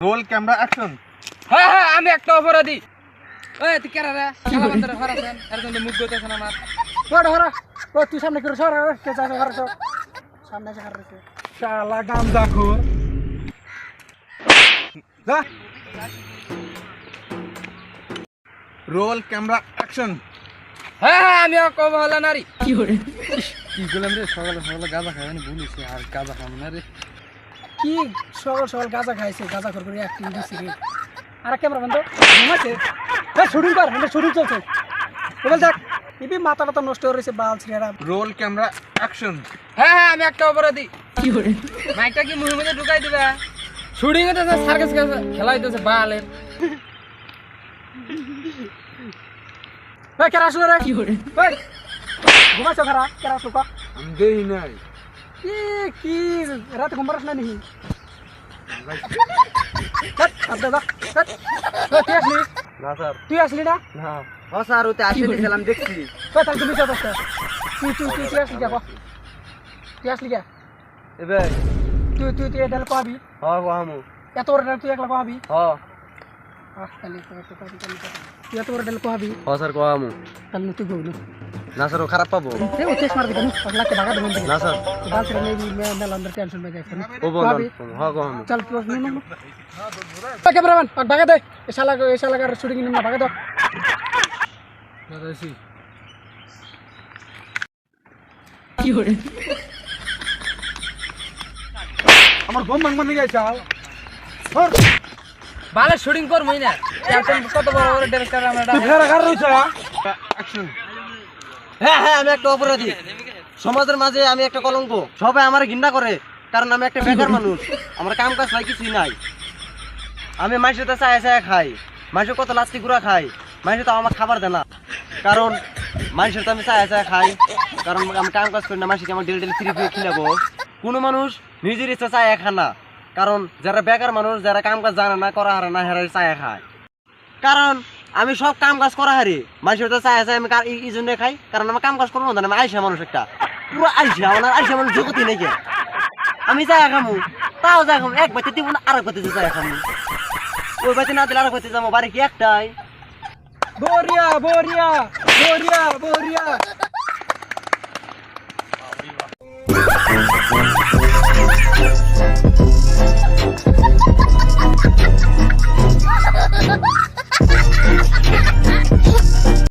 Roll camera action. হ্যাঁ হ্যাঁ আমি একটা অপরাধী। ওই তুই কেরা রে শালা বান্দরে হরাছেন এর জন্য মুখ গতেছেন আমার। বড় হরা ও তুই সামনে করে সর কে যা যা সর সামনে যা হারছে শালা গামজাখোর। যা। Roll camera action. হ্যাঁ হ্যাঁ আমি অবহেলা নারী। কি করে কি বললাম রে সকালে সকালে গাঁজা খাই আমি ভুলিছি আর গাঁজা খাবো না রে। কি সকাল সকাল গাঁজা খাইছে গাঁজা করে অ্যাক্টিং দিছে রে আর ক্যামেরা বন্ধ ঘুমাচ্ছে এই শুটিং কর আমরা শুটিং চলছে বল দেখ ইবি মাথাটা নষ্ট হয়ে রয়েছে বাল ছেড়া রোল ক্যামেরা অ্যাকশন। হ্যাঁ হ্যাঁ আমি একটা অপরাধী। কি করে মাইকটা কি মুখের মধ্যে ঢুকাই দিবে? শুটিং এ তো সার্কাস খেলা হইতেছে বালের। এই কেরা আসলো রে কি করে এই ঘুমাচ্ছ খারা কেরা আসলো আমি দেই নাই। কি রাতে ঘুম পারছ না নি না স্যার। তুই আসলি না না। ও স্যার ওতে আসছিলাম দেখছি। তাহলে তুমি চল তুই আসলি কে তুই আসলি কে এবে তুই এটা পাবি হ্যাঁ হামু। এত বড় ডাল তুই একলা পাবি হ্যাঁ তুই এত বড় ডাল পাবি হ্যাঁ স্যার হামু। তাহলে তুই গো না স্যার ও খারাপ পাবো। এই ও চেস মার দিবেন লাগতে ভাগা দিবেন না স্যার বাল ছেড়ে নেই মেলা আন্দার টেনশন মে যাচ্ছে ও বল হ্যাঁ হামু। চল প্রশ্ন নো ক্যামেরাম্যান ভাগা দে এই শালাগার শুটিং নিন না ভাগা দাও দাদাসি কি করে আমার গম মাংমান নিয়ে যাও। বালের শুটিং করবই না টেনশন কত বড় বড় ডাইরেক্টর আমরা তুই ফেরা কার রইছ অ্যাকশন। হ্যাঁ হ্যাঁ আমি একটা অপরাধী সমাজের মাঝে আমি একটা কলঙ্ক সবাই আমার ঘৃণা করে কারণ আমি একটা বেকার মানুষ আমার কাম কাজ নাই কিছুই নাই আমি মানুষের তো চায় চায় খাই মানুষের কত লাস্টি গুঁড়া খাই মানুষের তো আমার খাবার দেয় না কারণ মানুষের তো আমি চায় চায় খাই কারণ আমি কাম কাজ করি না মানুষকে আমার ডেলি ডেলি ফ্রি ফ্রি খিলাবো কোনো মানুষ নিজের ইচ্ছা চায় খায় না কারণ যারা বেকার মানুষ যারা কাম কাজ জানে না করা হারে না হেরা চায় খায় কারণ আমি সব কাম কাজ করা হারি মানুষের তো চাই আছে আমি এই জন্য খাই কারণ আমার কাম কাজ করবো না আমি আইসা মানুষ একটা পুরো আইসা আমার আইসা মানুষ জগতি নাকি আমি যাই খামু তাও যাই খামু এক বাতি দিব না আর এক বাতি যাই খামু ওই বাতি না দিলে আর বাতি যাবো বাড়ি কি একটাই বরিয়া বরিয়া বরিয়া বরিয়া